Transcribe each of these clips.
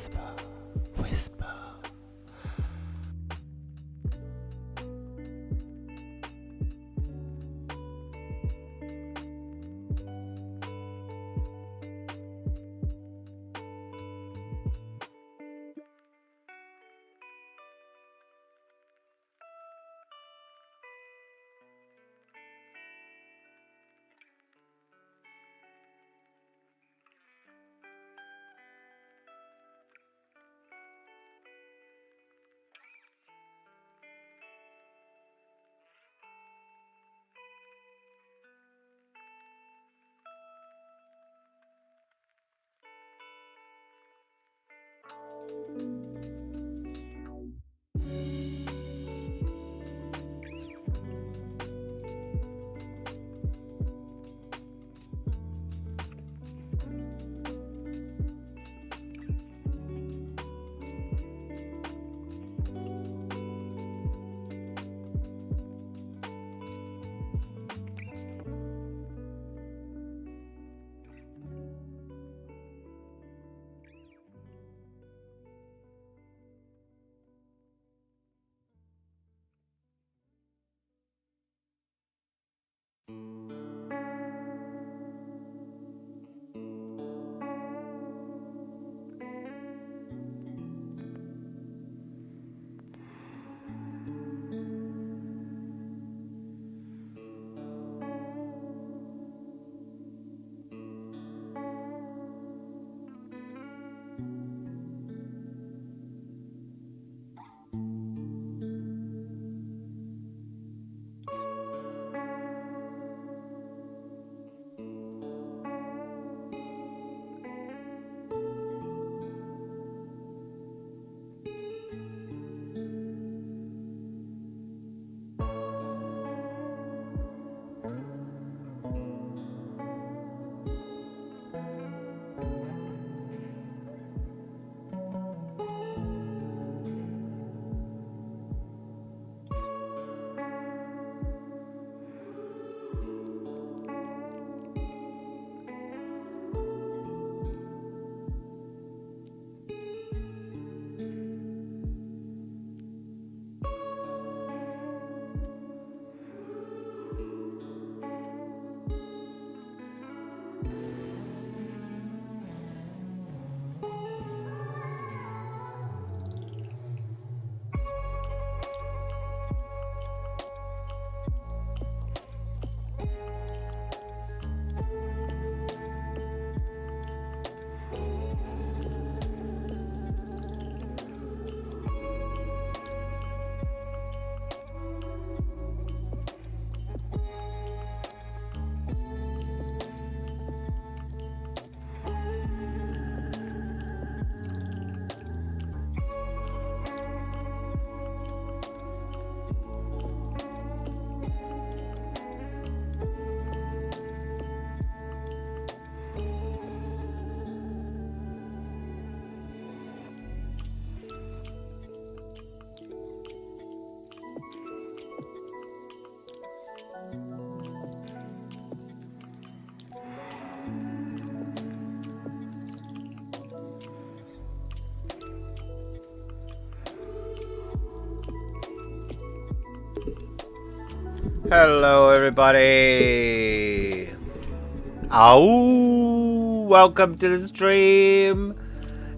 whisper, whisper. Hello everybody! Welcome to the stream!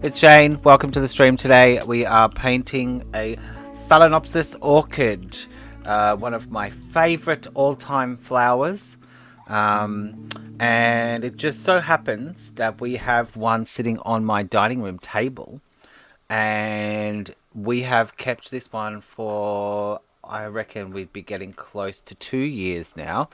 It's Shane, welcome to the stream today. We are painting a Phalaenopsis orchid, one of my favourite all-time flowers. And it just so happens that we have one sitting on my dining room table. And we have kept this one for, I reckon we'd be getting close to 2 years now.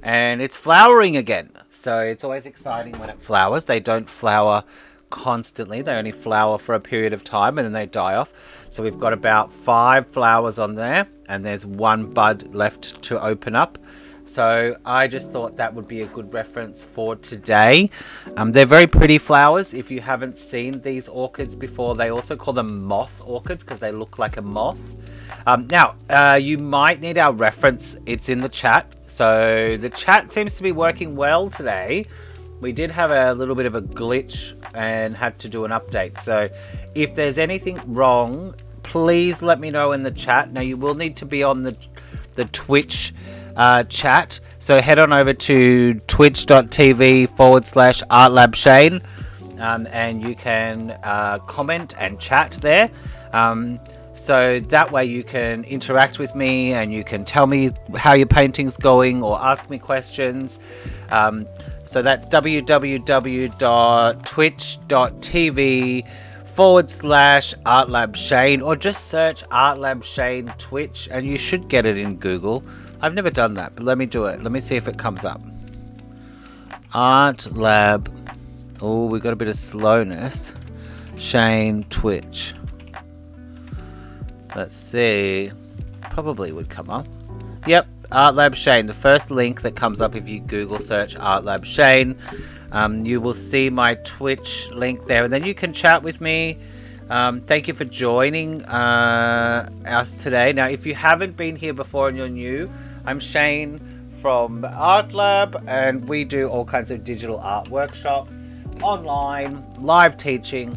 And it's flowering again. So it's always exciting when it flowers. They don't flower constantly. They only flower for a period of time and then they die off. So we've got about 5 flowers on there. And there's 1 bud left to open up. So I just thought that would be a good reference for today. They're very pretty flowers. If you haven't seen these orchids before, they also call them moth orchids because they look like a moth. Now, you might need our reference. It's in the chat. So the chat seems to be working well today. We did have a little bit of a glitch and had to do an update. So If there's anything wrong, please let me know in the chat. Now, you will need to be on the Twitch chat. So head on over to twitch.tv/ArtLabShane and you can comment and chat there. So that way you can interact with me and you can tell me how your painting's going or ask me questions. So that's www.twitch.tv/ArtLabShane, or just search ArtLabShane Twitch and you should get it in Google. I've never done that, but let me do it. Let me see if it comes up. ArtLab. Oh, we got a bit of slowness. Shane Twitch. Let's see. Probably would come up. Yep, ArtLabShane. The first link that comes up if you Google search ArtLabShane. You will see my Twitch link there, and then you can chat with me. Thank you for joining us today. Now, if you haven't been here before and you're new, I'm Shane from ArtLab, and we do all kinds of digital art workshops, online, live teaching.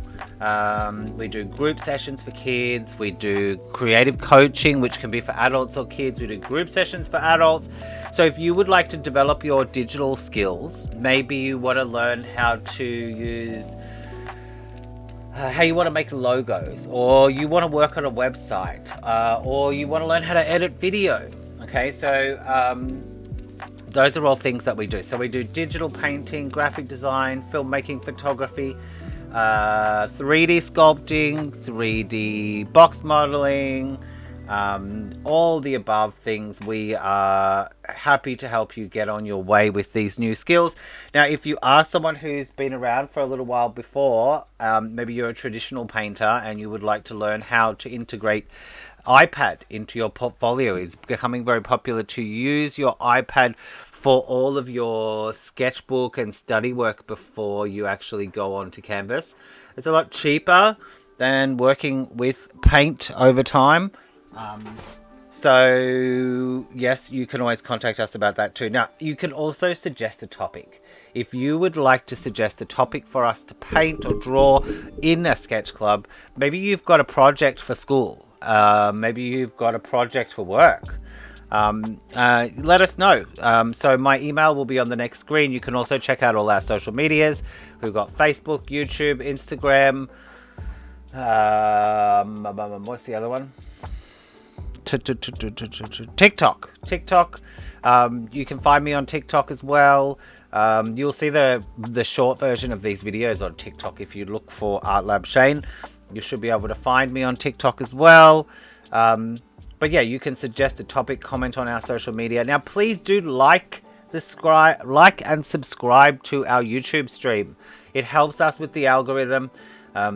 We do group sessions for kids. We do creative coaching, which can be for adults or kids. We do group sessions for adults. So if you would like to develop your digital skills, maybe you want to learn how to use how you want to make logos, or you want to work on a website, or you want to learn how to edit video. Okay, so those are all things that we do. So we do digital painting, graphic design, filmmaking, photography, 3D sculpting, 3D box modeling, all the above things. We are happy to help you get on your way with these new skills. Now, if you are someone who's been around for a little while before, maybe you're a traditional painter and you would like to learn how to integrate iPad into your portfolio. It's becoming very popular to use your iPad for all of your sketchbook and study work before you actually go on to canvas. It's a lot cheaper than working with paint over time. So yes, you can always contact us about that too. Now, you can also suggest a topic. If you would like to suggest a topic for us to paint or draw in a sketch club, maybe you've got a project for school. Maybe you've got a project for work. Let us know. So my email will be on the next screen. You can also check out all our social medias. We've got Facebook, YouTube, Instagram. What's the other one? TikTok. You can find me on TikTok as well. You'll see the short version of these videos on TikTok. If you look for ArtLabShane, you should be able to find me on TikTok as well. But yeah, you can suggest a topic, comment on our social media. Now, please do like and subscribe to our YouTube stream. It helps us with the algorithm.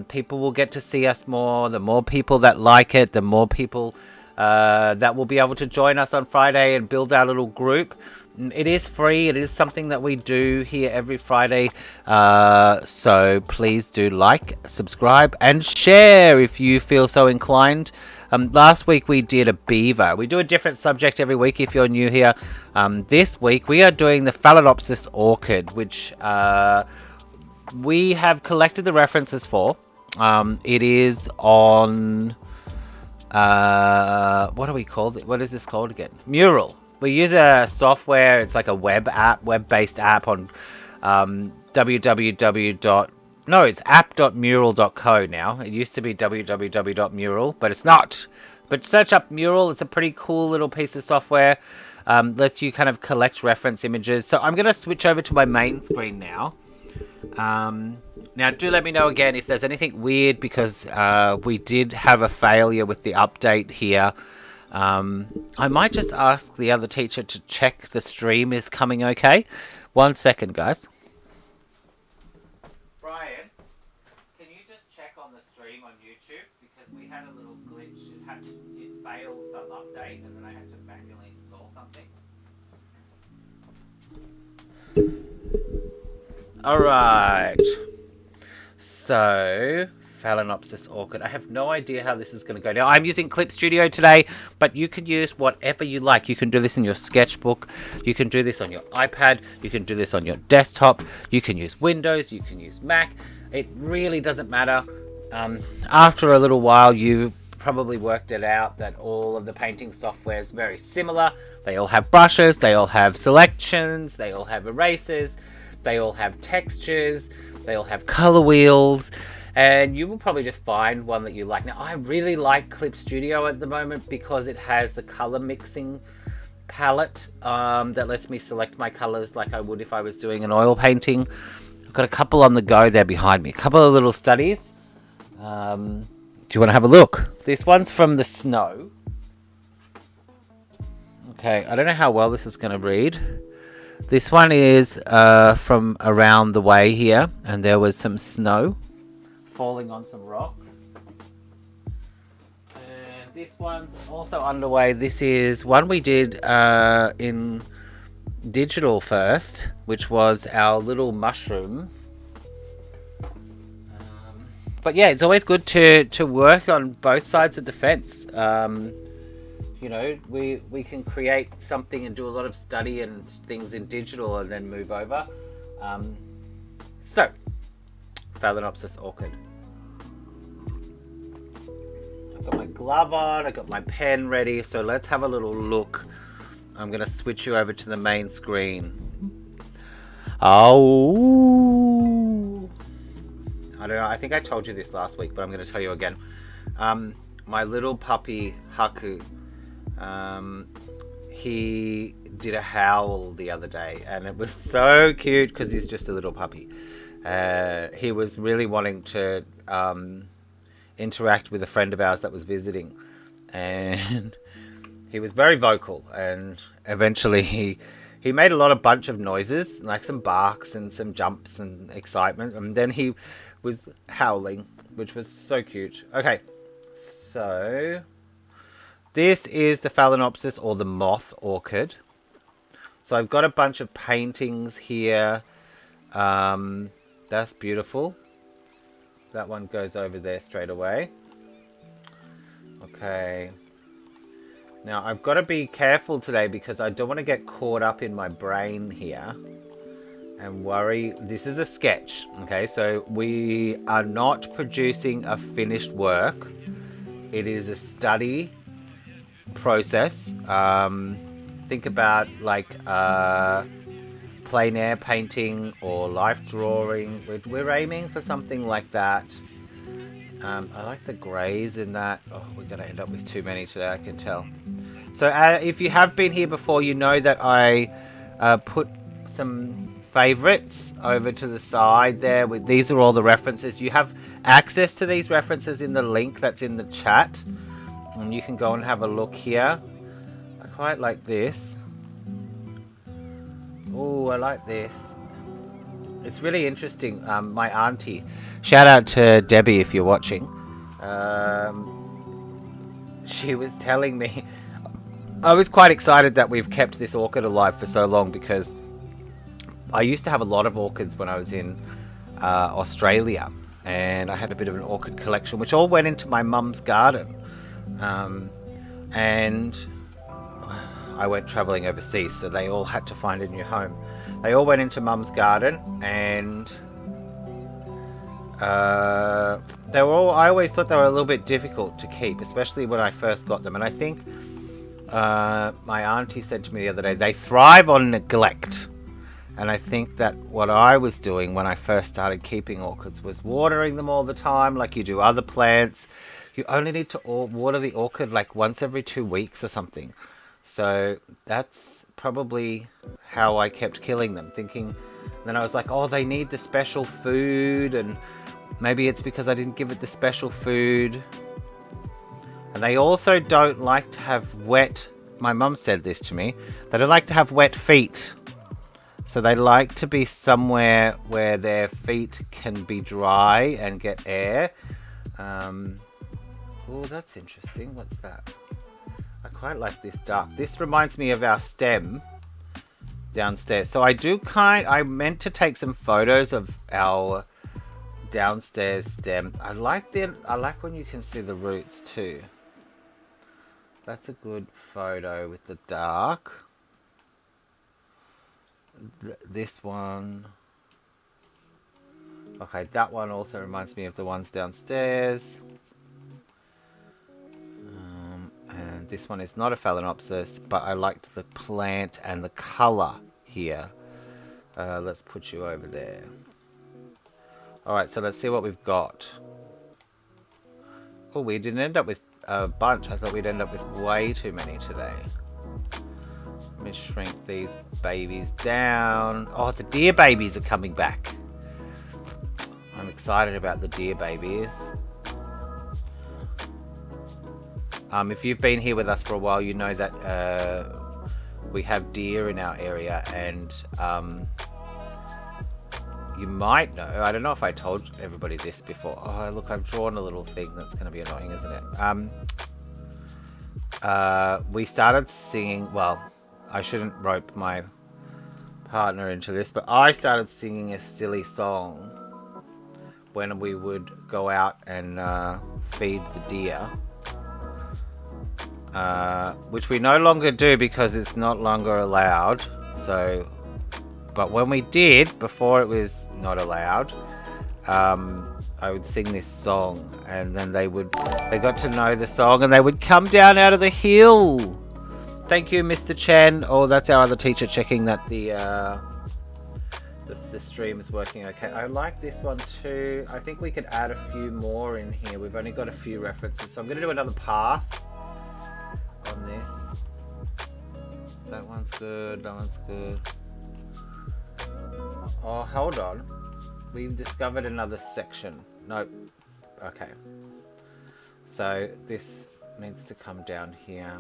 People will get to see us more. The more people that like it, the more people that will be able to join us on Friday and build our little group. It is free. It is something that we do here every Friday. So please do like, subscribe, and share if you feel so inclined. Last week we did a beaver. We do a different subject every week if you're new here. This week we are doing the Phalaenopsis orchid, which we have collected the references for. It is on... what do we call it? What is this called again? Mural. We use a software. It's like a web-based app on it's app.mural.co now. It used to be www.mural, but it's not. But search up Mural. It's a pretty cool little piece of software. Lets you kind of collect reference images. So I'm going to switch over to my main screen now. Now, do let me know again if there's anything weird, because we did have a failure with the update here. I might just ask the other teacher to check the stream is coming okay. 1 second, guys. Brian, can you just check on the stream on YouTube? Because we had a little glitch. It failed some update, and then I had to manually install something. Alright. So... Phalaenopsis orchid. I have no idea how this is going to go. Now, I'm using Clip Studio today, but you can use whatever you like. You can do this in your sketchbook. You can do this on your iPad. You can do this on your desktop. You can use Windows. You can use Mac. It really doesn't matter. After a little while, you probably worked it out that all of the painting software is very similar. They all have brushes, they all have selections, they all have erasers, they all have textures, they all have color wheels, and you will probably just find one that you like. Now, I really like Clip Studio at the moment because it has the color mixing palette that lets me select my colors like I would if I was doing an oil painting. I've got a couple on the go there behind me, a couple of little studies. Do you want to have a look? This one's from the snow. Okay, I don't know how well this is going to read. This one is from around the way here, and there was some snow falling on some rocks. And this one's also underway. This is one we did in digital first, which was our little mushrooms. But yeah, it's always good to work on both sides of the fence. You know, we can create something and do a lot of study and things in digital and then move over. So, Phalaenopsis orchid. I've got my glove on, I've got my pen ready, so let's have a little look. I'm going to switch you over to the main screen. Oh, I don't know, I think I told you this last week, but I'm going to tell you again. My little puppy, Haku, he did a howl the other day, and it was so cute because he's just a little puppy. He was really wanting to interact with a friend of ours that was visiting, and he was very vocal, and eventually he made a bunch of noises, like some barks and some jumps and excitement, and then he was howling, which was so cute. Okay, so this is the Phalaenopsis, or the moth orchid. So I've got a bunch of paintings here. That's beautiful. That one goes over there straight away. Okay. Now I've got to be careful today because I don't want to get caught up in my brain here and worry. This is a sketch, okay? So we are not producing a finished work. It is a study process. Think about like plein air painting or life drawing. We're aiming for something like that. I like the greys in that. Oh, we're going to end up with too many today, I can tell. So if you have been here before, you know that I put some favorites over to the side there. These are all the references. You have access to these references in the link that's in the chat. And you can go and have a look here. I quite like this. Oh, I like this. It's really interesting. My auntie, shout out to Debbie if you're watching. She was telling me, I was quite excited that we've kept this orchid alive for so long because I used to have a lot of orchids when I was in Australia, and I had a bit of an orchid collection which all went into my mum's garden. And I went traveling overseas, so they all had to find a new home. They all went into mum's garden, and they were all, I always thought they were a little bit difficult to keep, especially when I first got them. And I think my auntie said to me the other day, they thrive on neglect. And I think that what I was doing when I first started keeping orchids was watering them all the time like you do other plants. You only need to water the orchid like once every 2 weeks or something. So that's probably how I kept killing them, thinking. Then I was like, oh, they need the special food, and maybe it's because I didn't give it the special food. And they also don't like to have wet, my mum said this to me, they don't like to have wet feet. So they like to be somewhere where their feet can be dry and get air. Oh, that's interesting. What's that? I quite like this dark. This reminds me of our stem downstairs. So I meant to take some photos of our downstairs stem. I like when you can see the roots too. That's a good photo with the dark. This one. Okay, that one also reminds me of the ones downstairs. And this one is not a Phalaenopsis, but I liked the plant and the color here. Let's put you over there. Alright, so let's see what we've got. Oh, we didn't end up with a bunch. I thought we'd end up with way too many today. Let me shrink these babies down. Oh, the deer babies are coming back. I'm excited about the deer babies. If you've been here with us for a while, you know that we have deer in our area, and you might know, I don't know if I told everybody this before. Oh, look, I've drawn a little thing that's going to be annoying, isn't it? We started singing, well, I shouldn't rope my partner into this, but I started singing a silly song when we would go out and feed the deer. Which we no longer do because it's not longer allowed. So, but when we did, before it was not allowed, I would sing this song, and then they got to know the song, and they would come down out of the hill. Thank you, Mr. Chen. Oh, that's our other teacher checking that the stream is working okay. I like this one too. I think we could add a few more in here. We've only got a few references, so I'm going to do another pass on this. That one's good. That one's good. Oh, hold on. We've discovered another section. Nope. Okay. So this needs to come down here.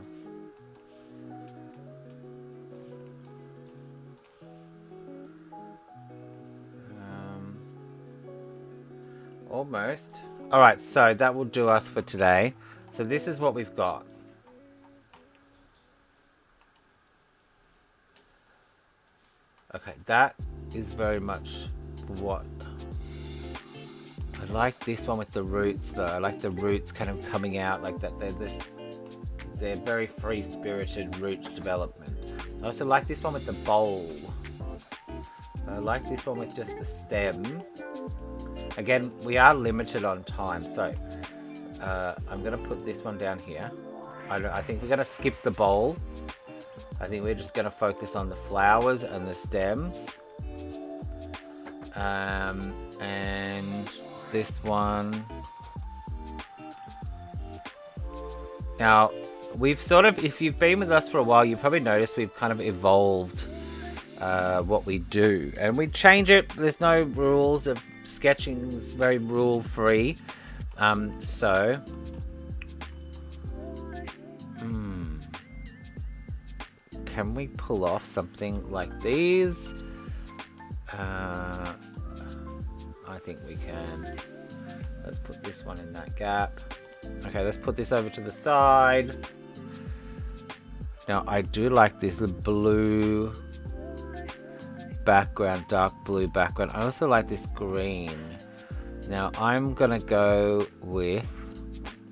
Almost. Alright, so that will do us for today. So this is what we've got. Okay, that is very much what... I like this one with the roots though. I like the roots kind of coming out like that. They're very free-spirited root development. I also like this one with the bowl. I like this one with just the stem. Again, we are limited on time, so I'm going to put this one down here. I think we're going to skip the bowl. I think we're just going to focus on the flowers and the stems. And this one. Now, we've sort of, if you've been with us for a while, you've probably noticed we've kind of evolved what we do, and we change it. There's no rules. Of sketching is very rule free. So can we pull off something like these? I think we can. Let's put this one in that gap. Okay, let's put this over to the side. Now I do like this blue background, dark blue background. I also like this green. Now I'm gonna go with,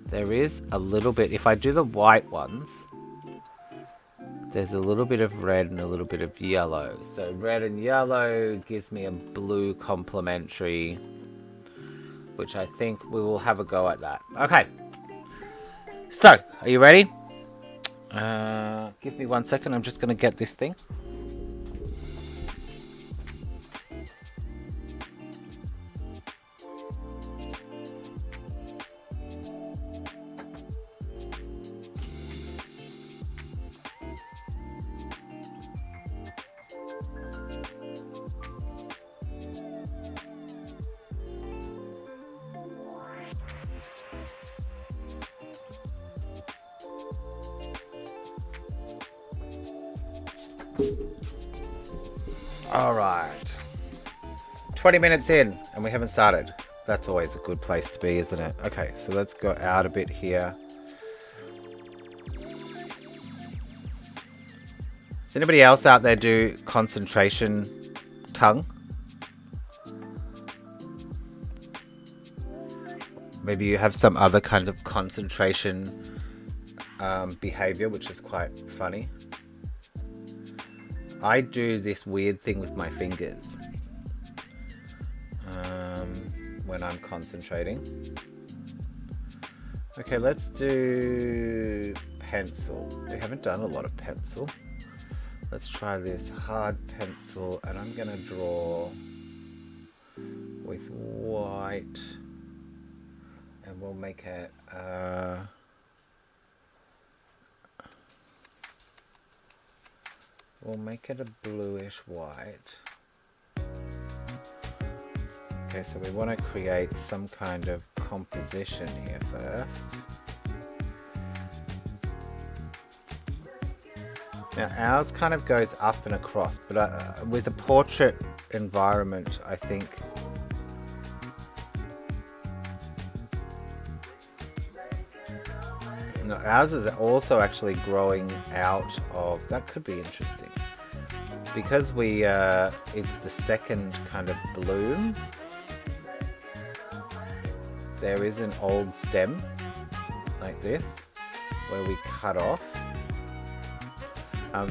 there is a little bit, if I do the white ones, there's a little bit of red and a little bit of yellow. So red and yellow gives me a blue complementary, which I think we will have a go at that. Okay, so are you ready? Give me 1 second. I'm just gonna get this thing. Alright, 20 minutes in and we haven't started. That's always a good place to be, isn't it? Okay, so let's go out a bit here. Does anybody else out there do concentration tongue? Maybe you have some other kind of concentration behavior, which is quite funny. I do this weird thing with my fingers. when I'm concentrating. Okay, let's do pencil. We haven't done a lot of pencil. Let's try this hard pencil, and I'm going to draw with white, and we'll make it a bluish white. Okay, so we want to create some kind of composition here first. Now ours kind of goes up and across, but with a portrait environment, I think no, ours is also actually growing out of, that could be interesting. Because it's the second kind of bloom, there is an old stem like this where we cut off.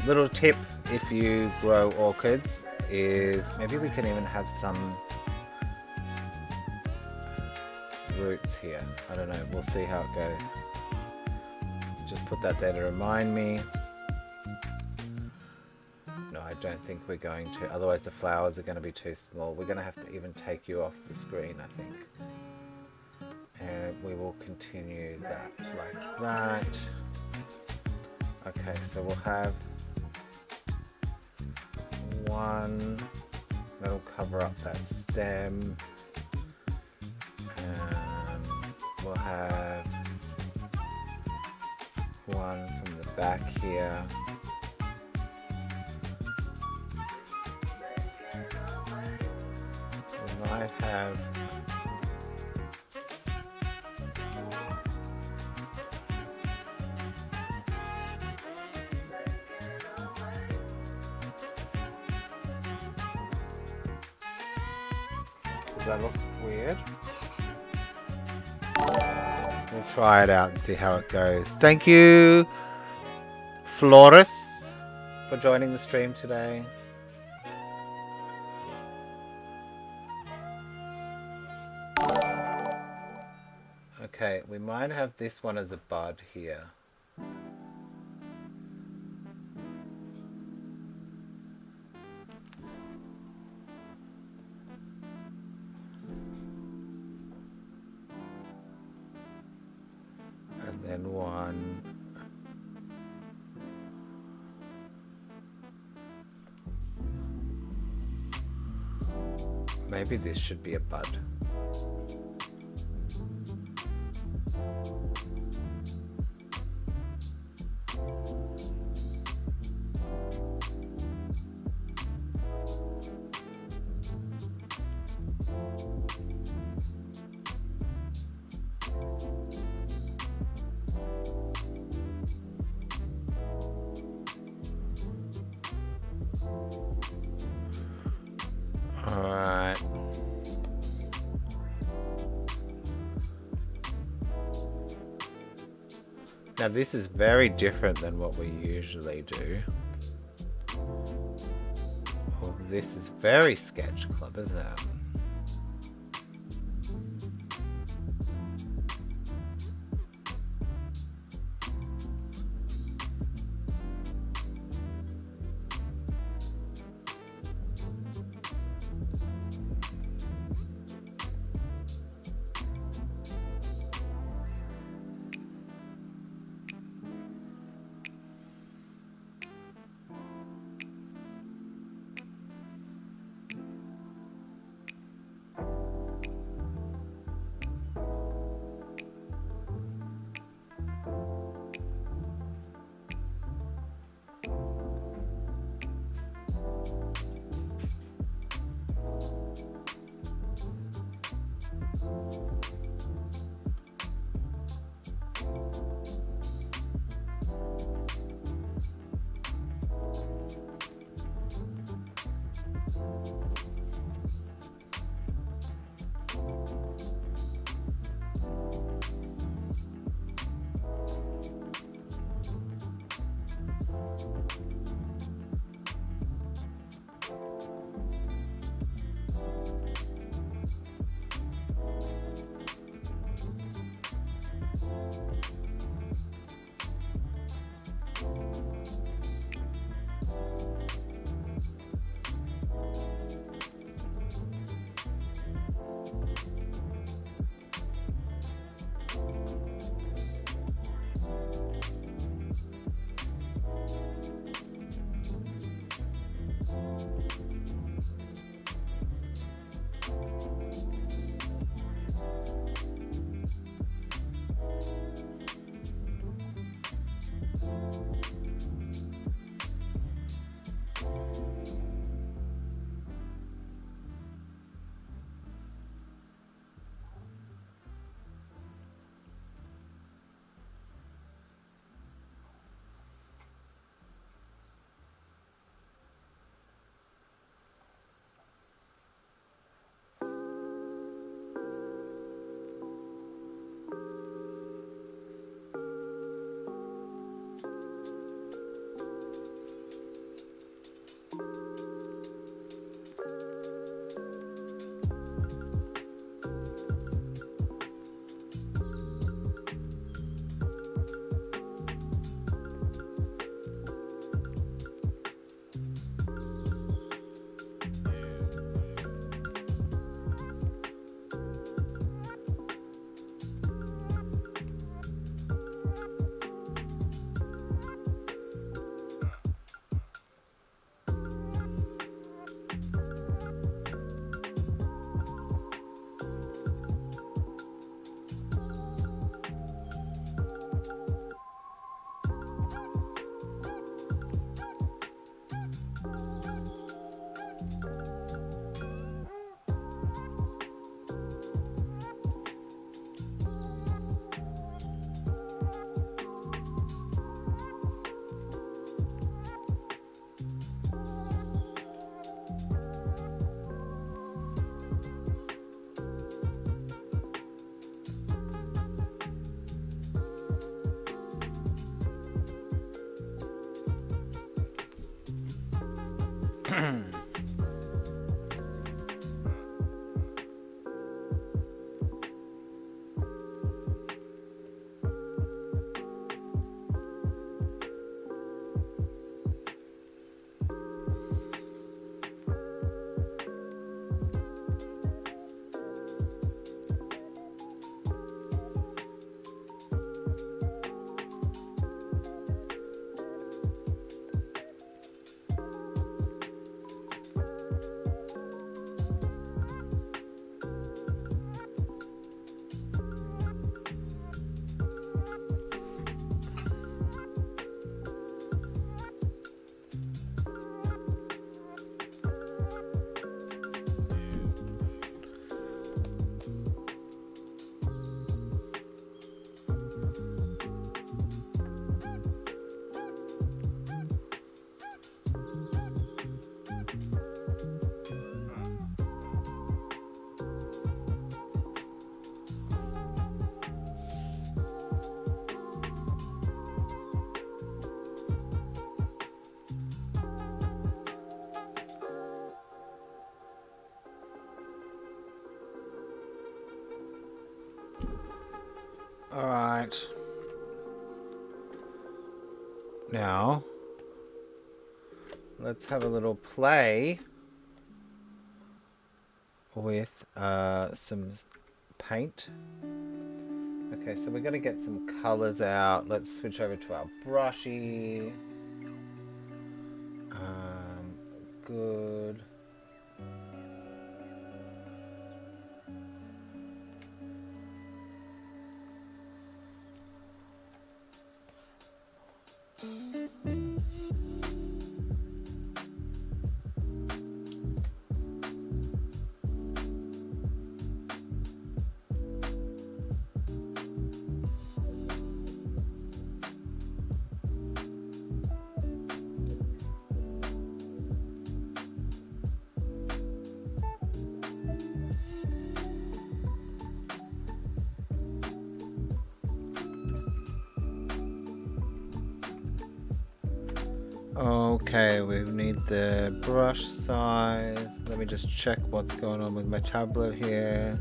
Little tip if you grow orchids is maybe we can even have some roots here. I don't know, we'll see how it goes. Just put that there to remind me. No, I don't think we're going to, otherwise the flowers are going to be too small. We're going to have to even take you off the screen, I think. And we will continue that like that. Okay, so we'll have one that'll cover up that stem, and we'll have one from the back here. We might have Does that look weird? We'll try it out and see how it goes. Thank you, Floris, for joining the stream today. Okay, we might have this one as a bud here. And then one. Maybe this should be a bud. Alright. Now this is very different than what we usually do. Oh, this is very SketchClub, isn't it? Alright. Now, let's have a little play with some paint. Okay, so we're going to get some colors out. Let's switch over to our brushy. Good. Okay, we need the brush size. Let me just check what's going on with my tablet here.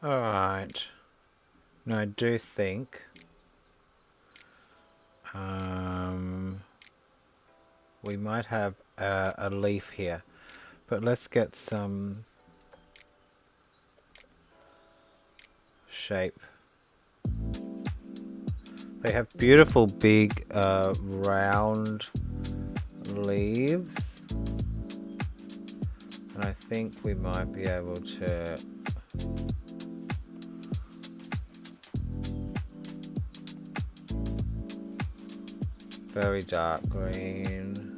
Alright. Now I do think we might have a leaf here, but let's get some shape. They have beautiful big round leaves, and I think we might be able to Very dark green.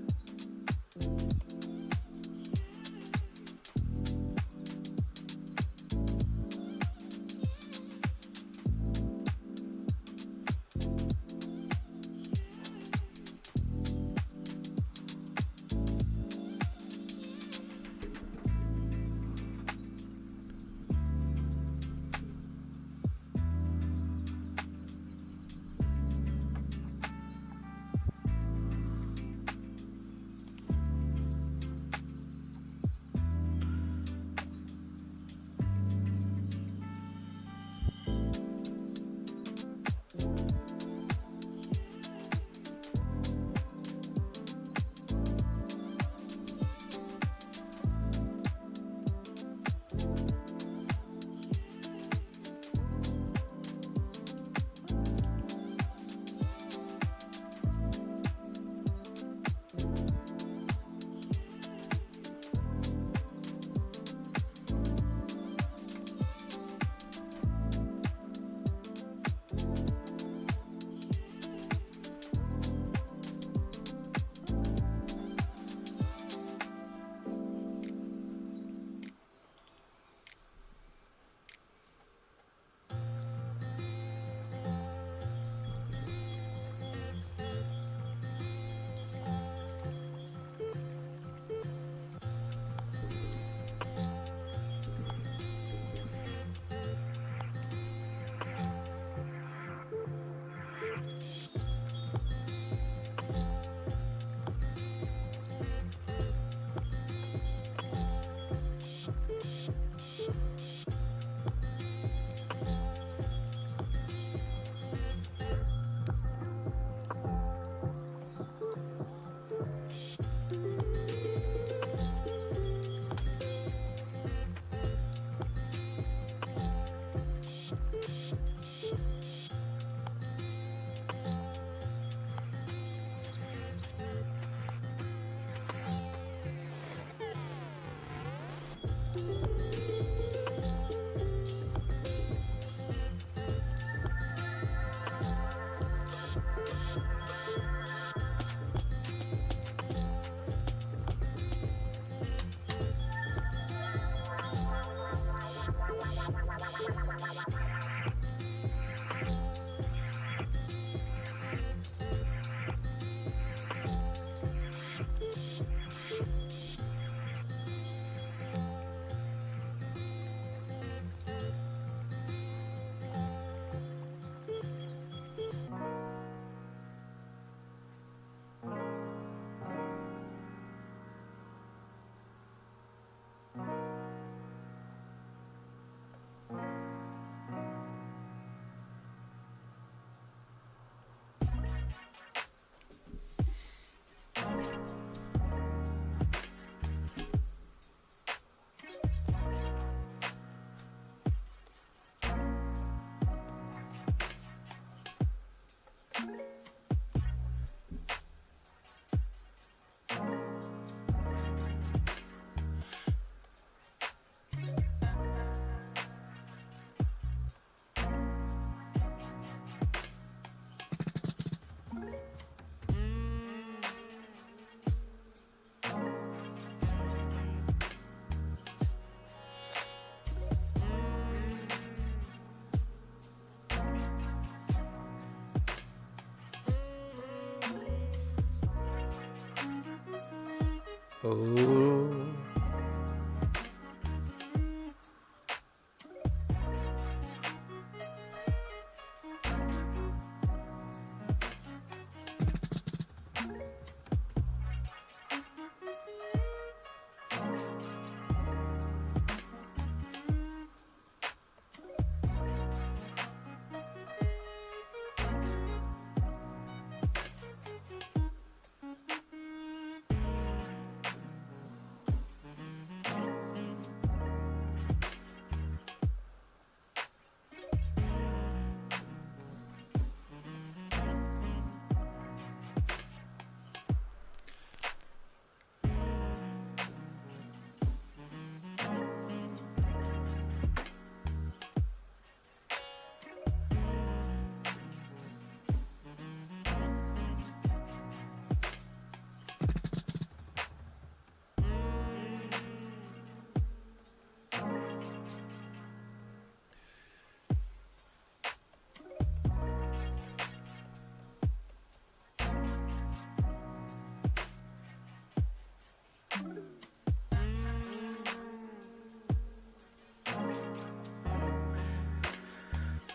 Oh.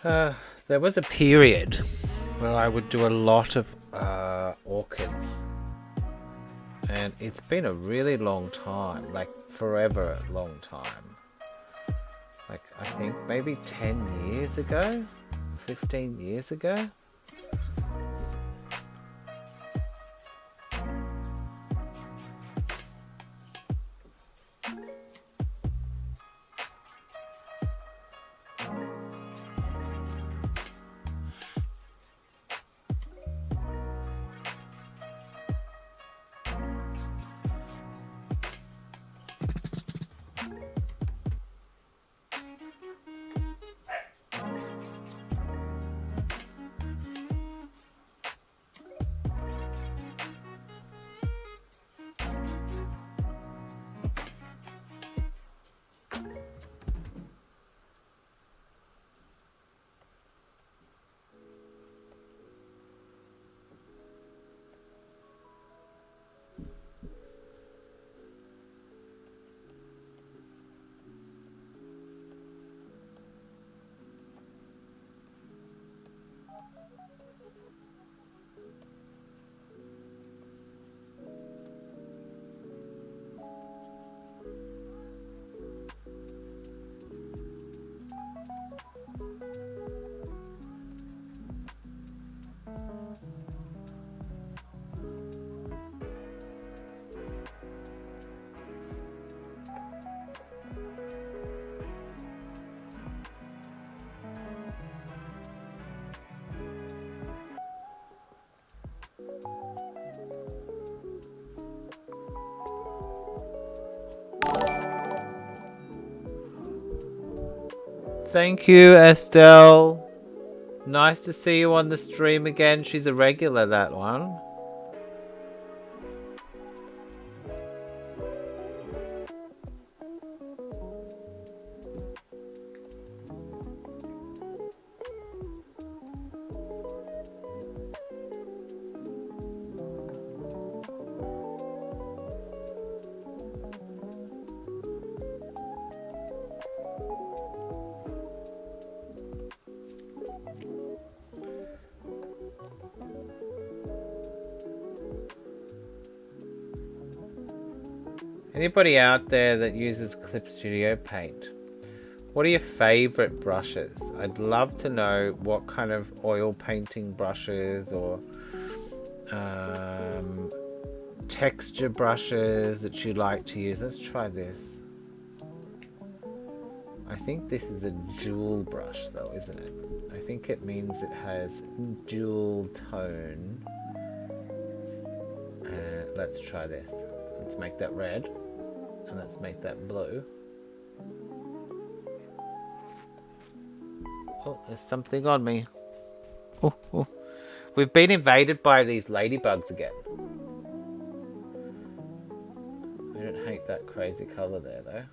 There was a period where I would do a lot of orchids, and it's been a really long time, like forever long time. Like I think maybe 10 years ago, 15 years ago. Thank you, Estelle. Nice to see you on the stream again. She's a regular, that one. Anybody out there that uses Clip Studio Paint? What are your favorite brushes? I'd love to know what kind of oil painting brushes or texture brushes that you like to use. Let's try this. I think this is a jewel brush though, isn't it? I think it means it has jewel tone. Let's try this. Let's make that red. And let's make that blue. Oh, there's something on me. Oh, oh. We've been invaded by these ladybugs again. I don't hate that crazy color there though.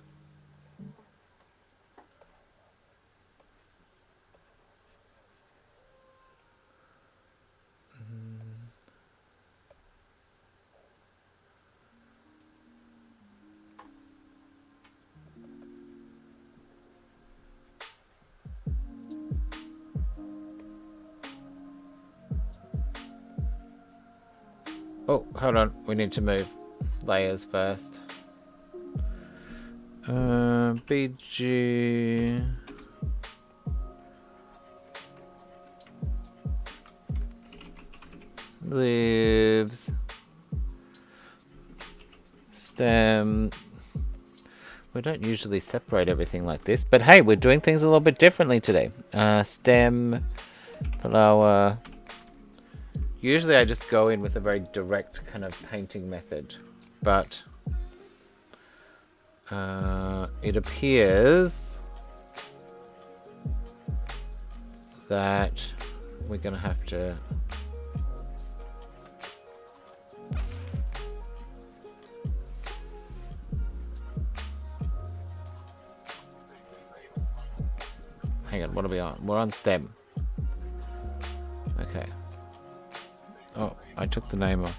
Oh, hold on. We need to move layers first. BG. Leaves. Stem. We don't usually separate everything like this, but hey, we're doing things a little bit differently today. Stem, flower. Usually I just go in with a very direct kind of painting method, but it appears that we're going to have to hang on, what are we on? We're on stem. Okay. Oh, I took the name off.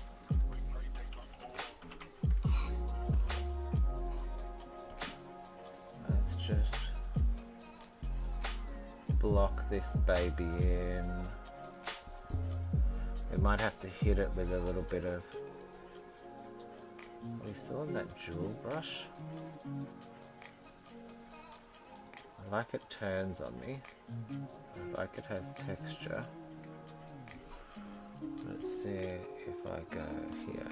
Let's just block this baby in. We might have to hit it with a little bit of... Are we still on that jewel brush? I like it turns on me. I like it has texture. Let's see if I go here.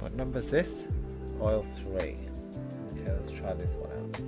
What number is this? Oil 3. Okay, let's try this one out.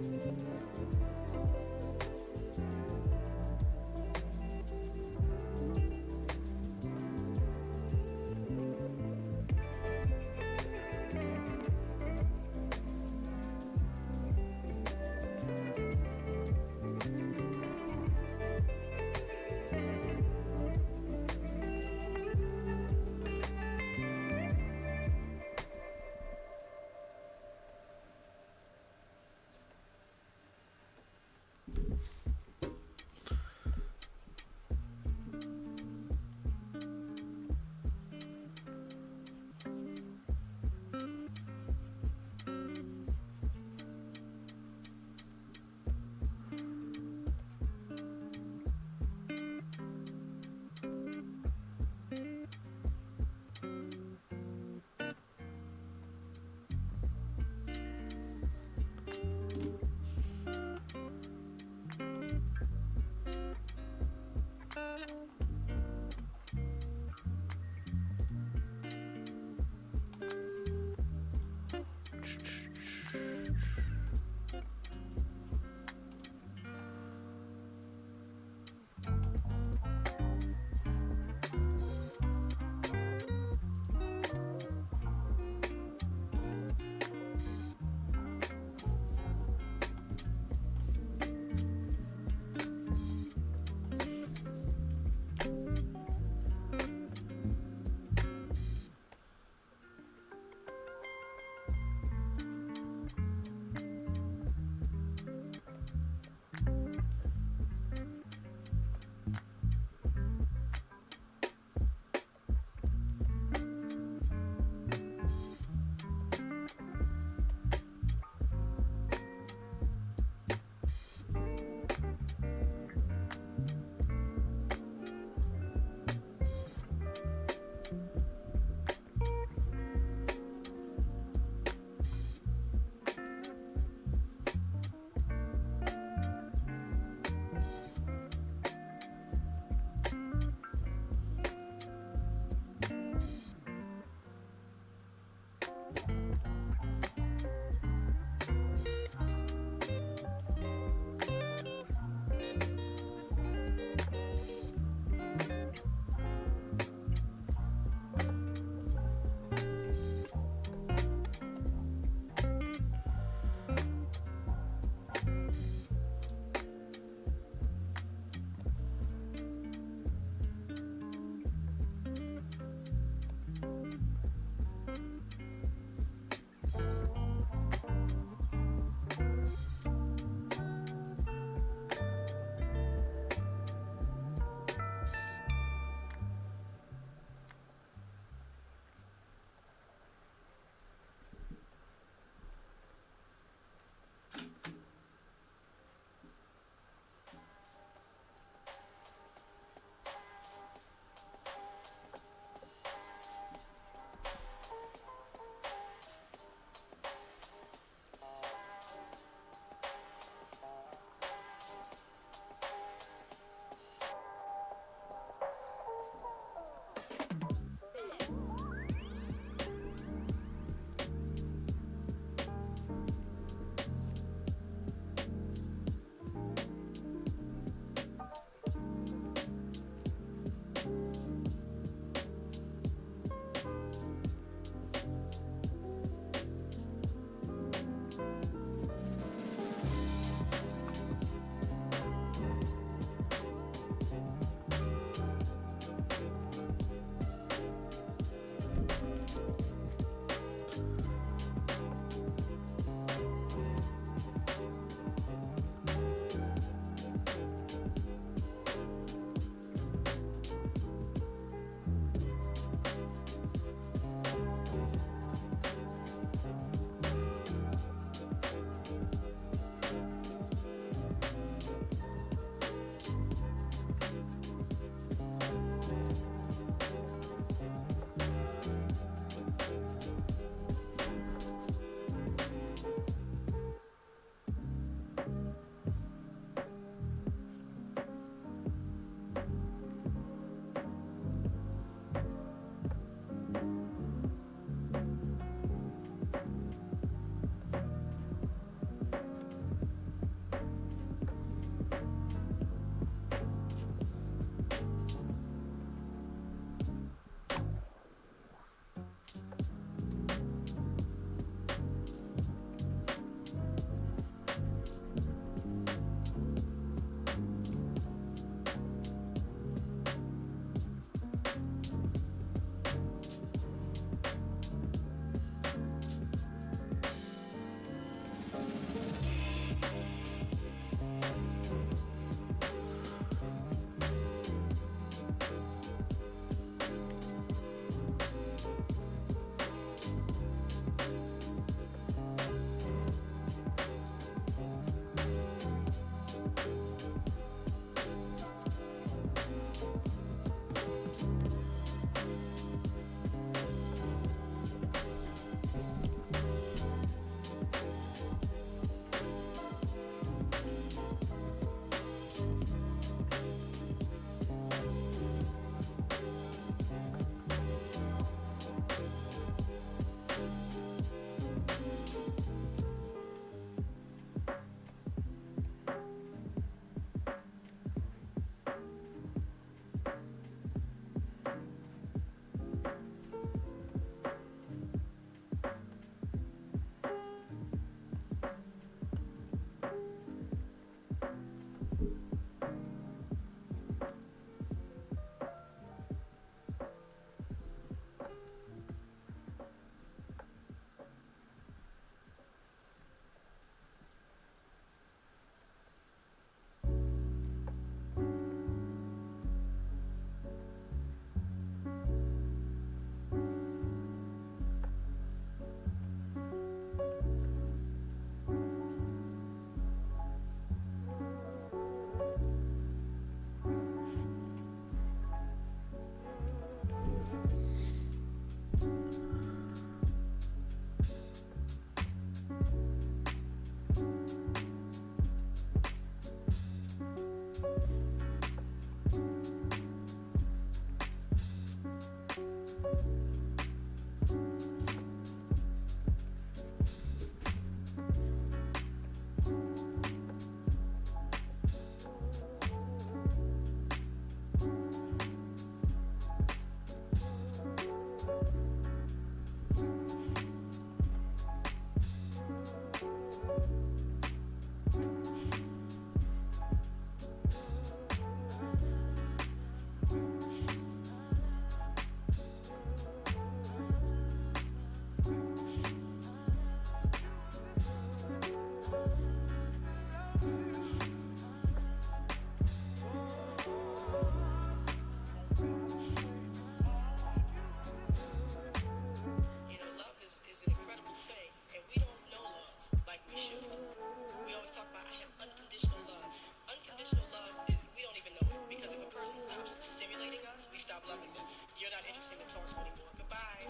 stop loving them. You're not interesting to talk to anymore. Goodbye.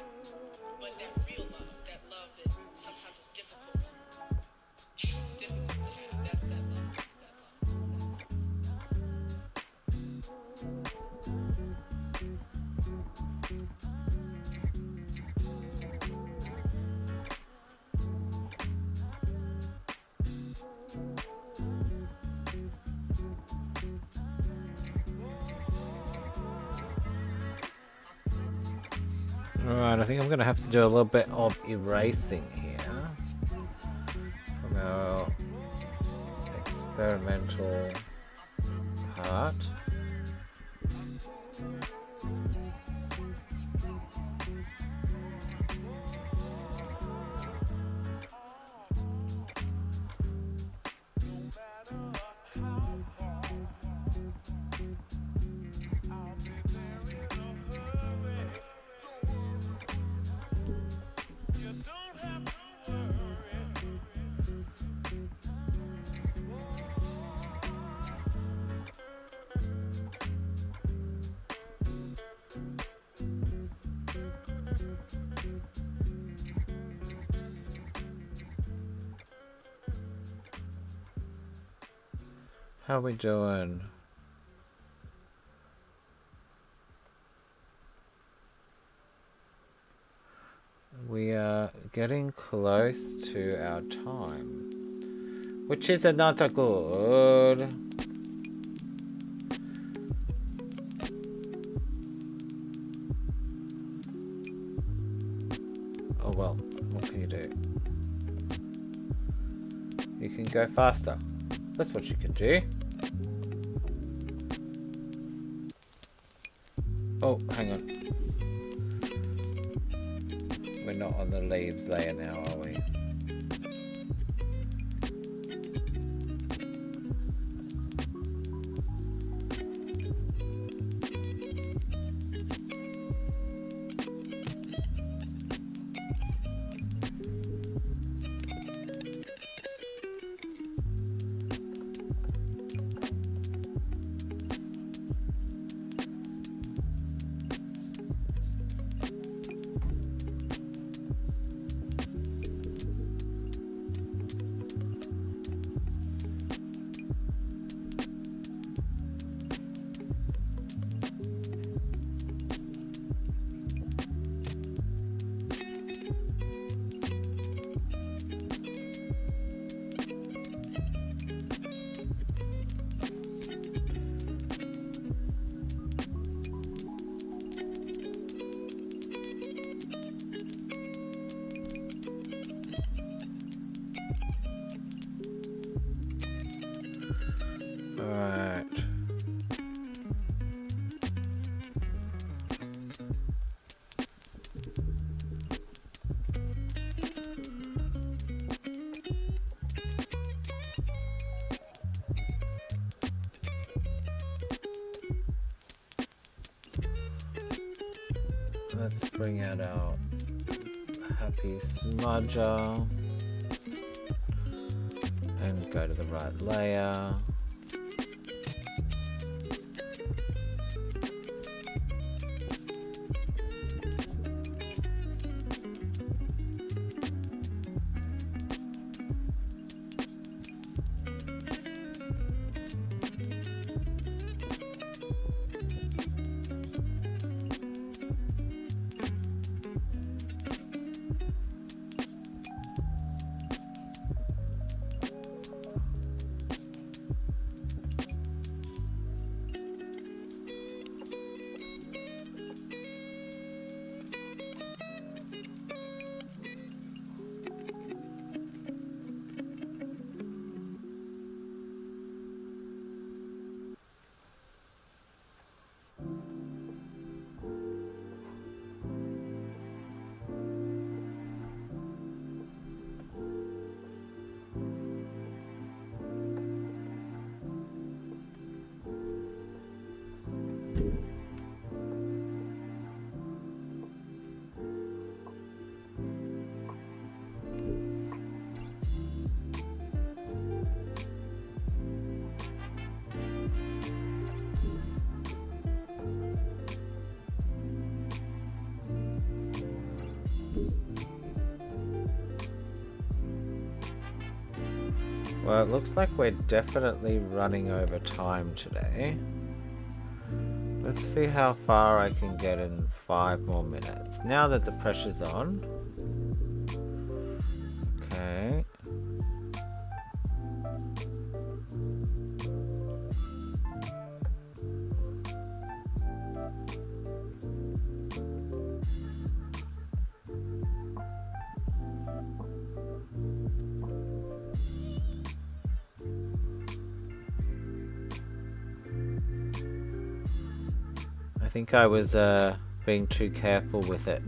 But that real love, that love that sometimes is difficult to have, that's that love. Alright, I think I'm going to have to do a little bit of erasing here from our experimental part. How are we doing? We are getting close to our time, which is not a good. Oh well, what can you do? You can go faster. That's what you can do. Oh, hang on. We're not on the leaves layer now, are we? Alright. Let's bring out our happy smudger and go to the right layer. Well, it looks like we're definitely running over time today. Let's see how far I can get in 5 more minutes. Now that the pressure's on. Okay. I think I was being too careful with it.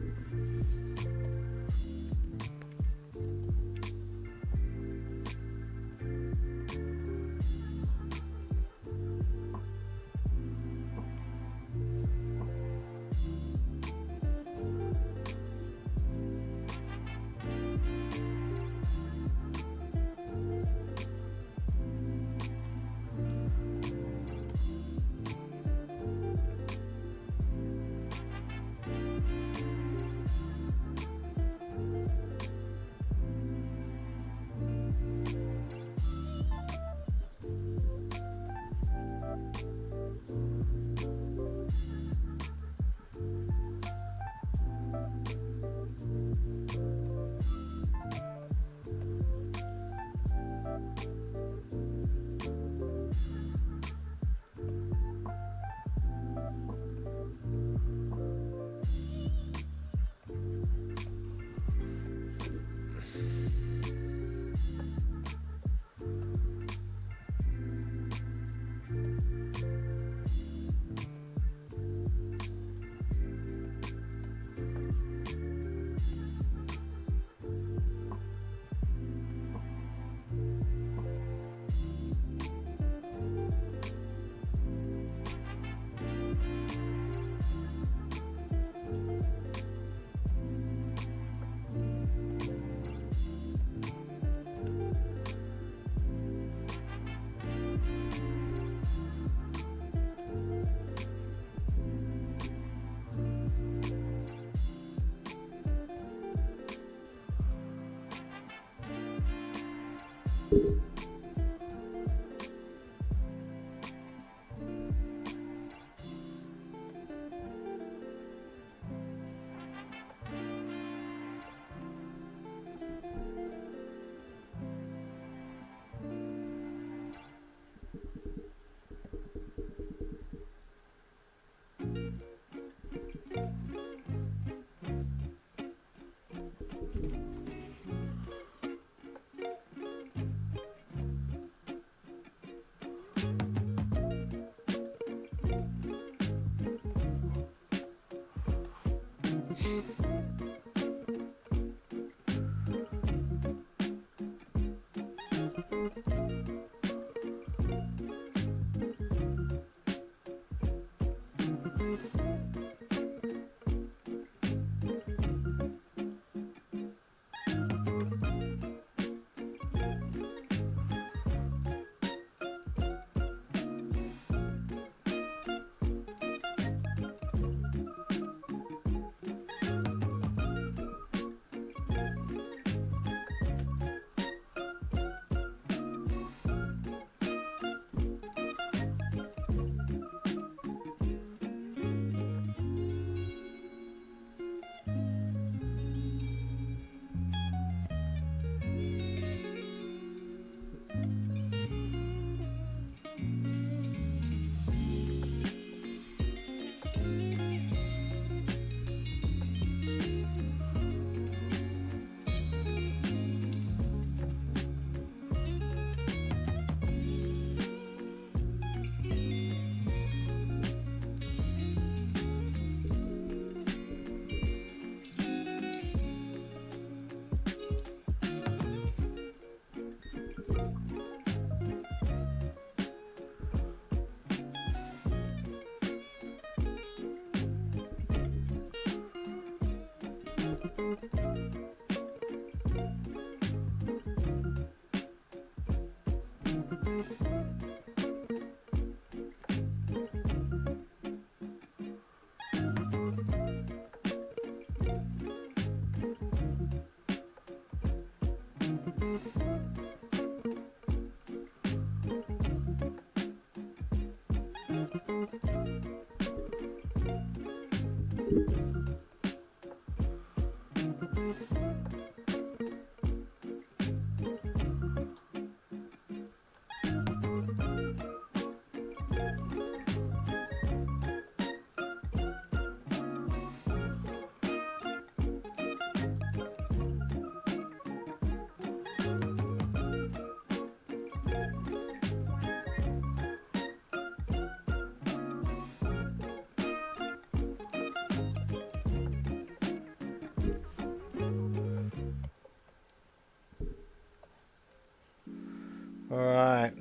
Alright,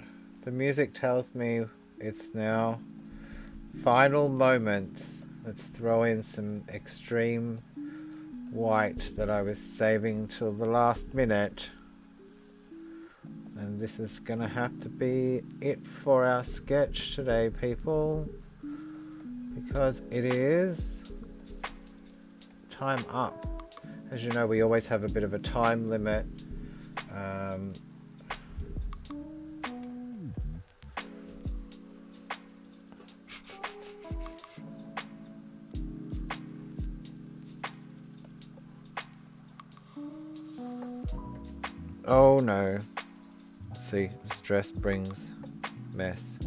the music tells me it's now final moments. Let's throw in some extreme white that I was saving till the last minute. And this is gonna have to be it for our sketch today, people. Because it is time up. As you know, we always have a bit of a time limit. Oh no. See, stress brings mess.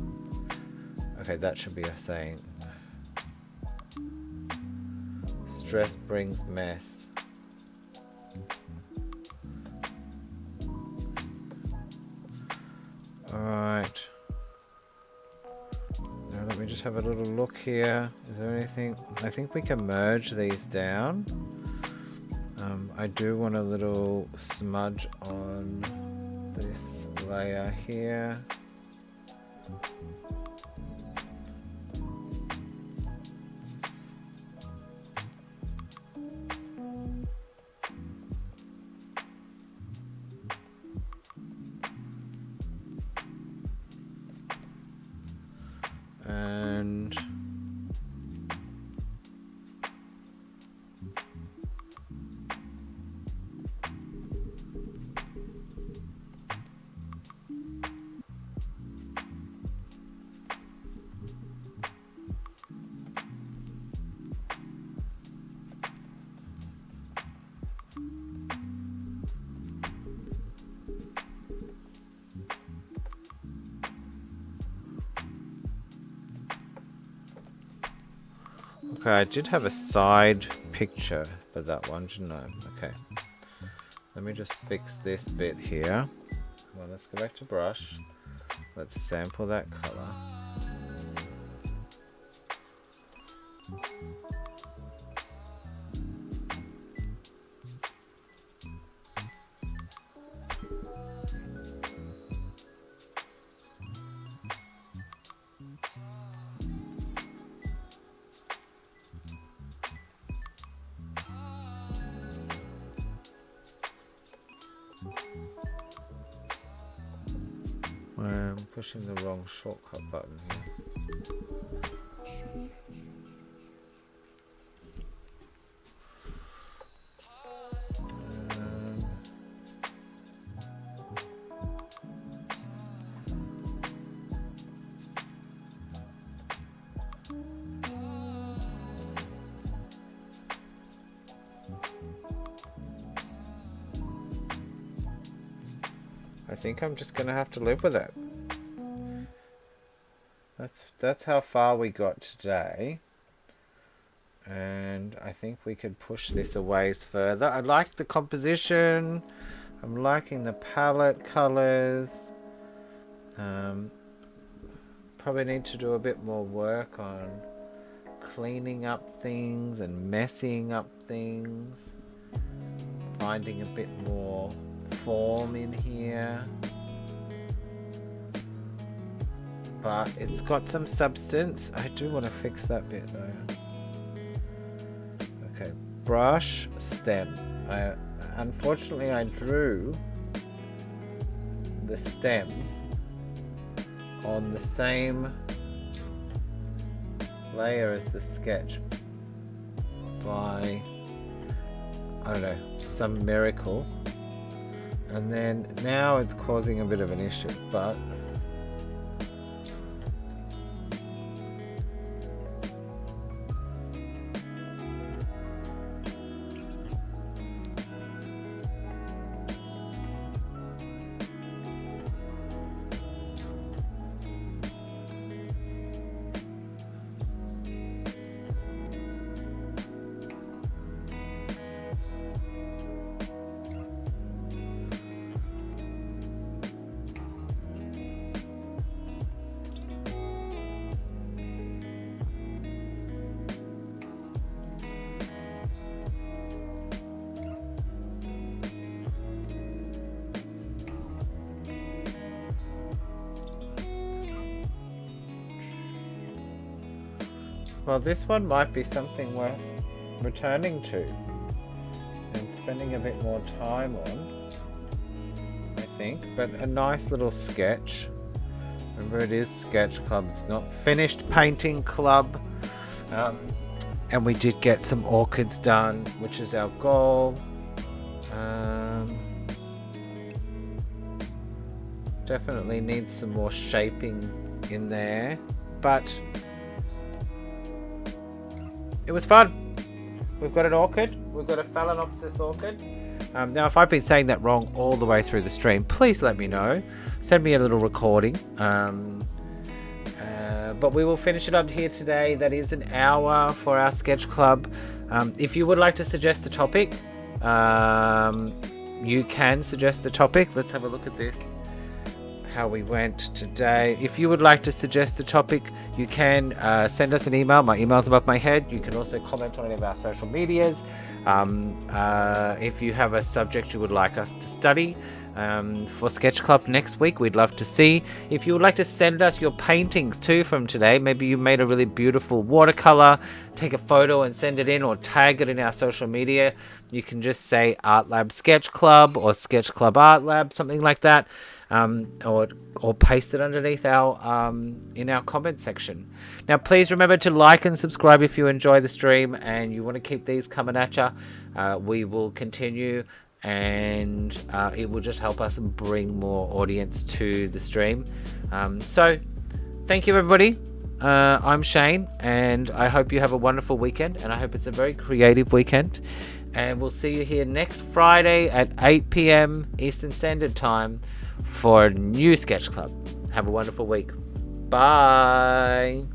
Okay, that should be a saying. Stress brings mess. Alright. Now let me just have a little look here. Is there anything? I think we can merge these down. I do want a little smudge on this layer here. And okay, I did have a side picture for that one, didn't I? Okay. Let me just fix this bit here. Well, let's go back to brush. Let's sample that color. I'm pushing the wrong shortcut button here. I think I'm just gonna have to live with it. That's how far we got today. And I think we could push this a ways further. I like the composition. I'm liking the palette colors. Probably need to do a bit more work on cleaning up things and messing up things. Finding a bit more form in here. But it's got some substance. I do want to fix that bit though. Okay, brush, stem. Unfortunately I drew the stem on the same layer as the sketch by, I don't know, some miracle. And then now it's causing a bit of an issue, but Well, this one might be something worth returning to and spending a bit more time on, I think. But a nice little sketch. Remember, it is SketchClub. It's not Finished Painting Club. And we did get some orchids done, which is our goal. Definitely needs some more shaping in there, but it was fun. We've got an orchid. We've got a Phalaenopsis orchid. Now, if I've been saying that wrong all the way through the stream, please let me know. Send me a little recording. But we will finish it up here today. That is an hour for our sketch club. If you would like to suggest the topic, you can suggest the topic. Let's have a look at this, how we went today. If you would like to suggest a topic, you can send us an email. My email's above my head. You can also comment on any of our social medias. If you have a subject you would like us to study for Sketch Club next week, we'd love to see. If you would like to send us your paintings too from today, maybe you made a really beautiful watercolor, take a photo and send it in, or tag it in our social media. You can just say Art Lab Sketch Club or Sketch Club Art Lab, something like that. Or paste it underneath our in our comment section. Now, please remember to like and subscribe if you enjoy the stream and you want to keep these coming at you. We will continue, and it will just help us bring more audience to the stream. So thank you, everybody. I'm Shane, and I hope you have a wonderful weekend, and I hope it's a very creative weekend. And we'll see you here next Friday at 8 p.m. Eastern Standard Time for a new Sketch Club. Have a wonderful week. Bye.